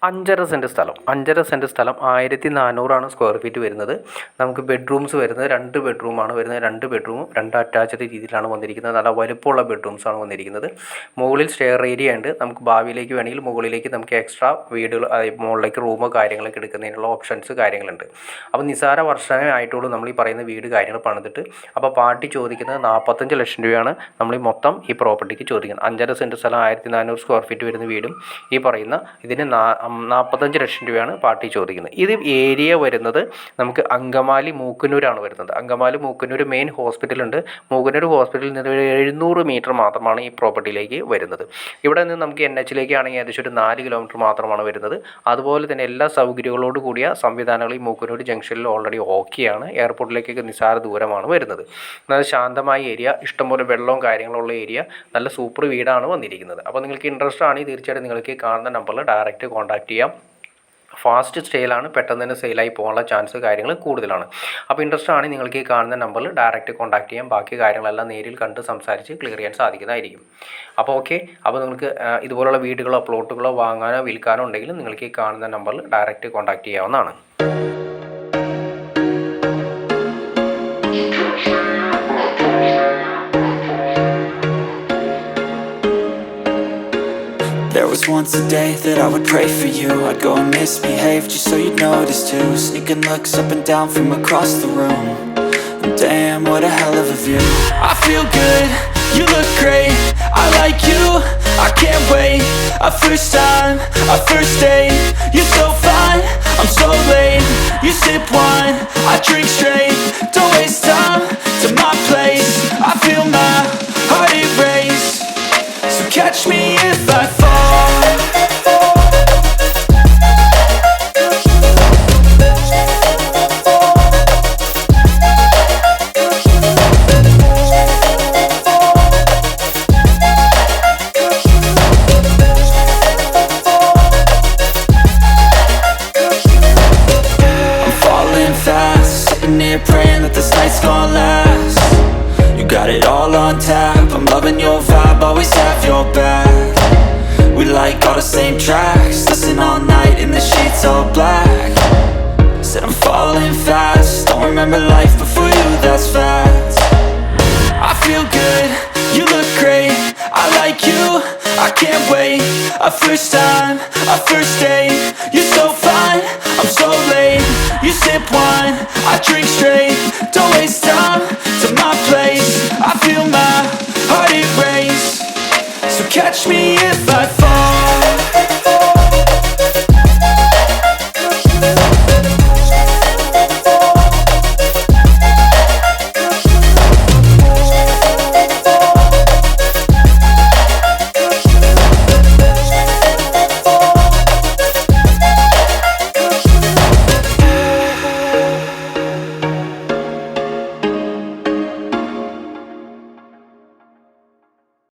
5.5 cent സ്ഥലം 1400 square feet വരുന്നത്. നമുക്ക് ബെഡ്റൂംസ് വരുന്നത് 2 ബെഡ്റൂമാണ് വരുന്നത്. 2 ബെഡ്റൂമും 2 അറ്റാച്ച്ഡ് രീതിയിലാണ് വന്നിരിക്കുന്നത്. നല്ല വലുപ്പമുള്ള ബെഡ്റൂംസാണ് വന്നിരിക്കുന്നത്. മുകളിൽ സ്റ്റെയർ ഏരിയ ഉണ്ട്. നമുക്ക് ഭാവിയിലേക്ക് വേണമെങ്കിൽ മുകളിലേക്ക് നമുക്ക് എക്സ്ട്രാ വീടുകൾ മുകളിലേക്ക് റൂമോ കാര്യങ്ങളൊക്കെ എടുക്കുന്നതിനുള്ള ഓപ്ഷൻസ് കാര്യങ്ങളുണ്ട്. അപ്പോൾ നിസാര വർഷമേ ആയിട്ടുള്ളൂ നമ്മൾ ഈ പറയുന്ന വീട് കാര്യങ്ങൾ പണിതിട്ട്. അപ്പോൾ പാർട്ടി ചോദിക്കുന്നത് 45 ലക്ഷം രൂപയാണ് നമ്മൾ ഈ മൊത്തം ഈ പ്രോപ്പർട്ടിക്ക് ചോദിക്കുന്നത്. 5.5 സെൻറ്റ് സ്ഥലം 1400 സ്ക്വയർ ഫീറ്റ് വരുന്ന വീടും ഈ പറയുന്ന ഇതിന് 45 ലക്ഷം രൂപയാണ് പാർട്ടി ചോദിക്കുന്നത്. ഇത് ഏരിയ വരുന്നത് നമുക്ക് അങ്കമാലി മൂക്കന്നൂരാണ് വരുന്നത്. അങ്കമാലി മൂക്കന്നൂർ മെയിൻ ഹോസ്പിറ്റലുണ്ട്. മൂക്കന്നൂർ ഹോസ്പിറ്റലിൽ നിന്ന് 700 മീറ്റർ മാത്രമാണ് ഈ പ്രോപ്പർട്ടിയിലേക്ക് വരുന്നത്. ഇവിടെ നിന്ന് നമുക്ക് NH ആണെങ്കിൽ ഏകദേശം ഒരു 4 കിലോമീറ്റർ മാത്രമാണ് വരുന്നത്. അതുപോലെ തന്നെ എല്ലാ സൗകര്യങ്ങളോട് കൂടിയ സംവിധാനങ്ങൾ ഈ മൂക്കന്നൂർ ജംഗ്ഷനിൽ ഓൾറെഡി ഓക്കെയാണ്. എയർപോർട്ടിലേക്കൊക്കെ നിസ്സാര ദൂരമാണ് വരുന്നത്. നല്ല ശാന്തമായ ഏരിയ, ഇഷ്ടംപോലെ വെള്ളവും കാര്യങ്ങളുള്ള ഏരിയ, നല്ല സൂപ്പർ വീടാണ് വന്നിരിക്കുന്നത്. അപ്പോൾ നിങ്ങൾക്ക് ഇൻട്രസ്റ്റ് ആണെങ്കിൽ തീർച്ചയായിട്ടും നിങ്ങൾക്ക് കാണുന്ന നമ്പറിൽ ഡയറക്റ്റ് കോൺടാക്ട് ചെയ്യാം. ഫാസ്റ്റ് സെയിലാണ്, പെട്ടെന്ന് തന്നെ സെയിലായി പോകാനുള്ള ചാൻസ് കാര്യങ്ങൾ കൂടുതലാണ്. അപ്പോൾ ഇൻട്രസ്റ്റ് ആണെങ്കിൽ നിങ്ങൾക്ക് ഈ കാണുന്ന നമ്പറിൽ ഡയറക്റ്റ് കോൺടാക്ട് ചെയ്യാം. ബാക്കി കാര്യങ്ങളെല്ലാം നേരിൽ കണ്ട് സംസാരിച്ച് ക്ലിയർ ചെയ്യാൻ സാധിക്കുന്നതായിരിക്കും. അപ്പോൾ ഓക്കെ, അപ്പോൾ നിങ്ങൾക്ക് ഇതുപോലുള്ള വീടുകളോ പ്ലോട്ടുകളോ വാങ്ങാനോ വിൽക്കാനോ ഉണ്ടെങ്കിൽ നിങ്ങൾക്ക് ഈ കാണുന്ന നമ്പറിൽ ഡയറക്റ്റ് കോൺടാക്ട് ചെയ്യാവുന്നതാണ്. There was once a day that I would pray for you. I'd go and misbehave just so you'd notice too. Sneaking looks up and down from across the room. And damn, what a hell of a view. I feel good, you look great, I like you, I can't wait. A first time, a first date. You're so fine, I'm so late. You sip wine, I drink straight. Don't waste time to my place. I feel my heart erase. So catch me if I fall. Praying that this night's gonna last. You got it all on tap, I'm loving your vibe, always have your back. We like all the same tracks, listen all night in the sheets all black. Said I'm falling fast, don't remember life before you, that's facts. I feel good, you look great, I like you, I can't wait. A first time, a first date. You're so fine, I'm so late. You sip wine, I drink straight. Don't waste time to my place. I feel my heart erase. So catch me if I fall.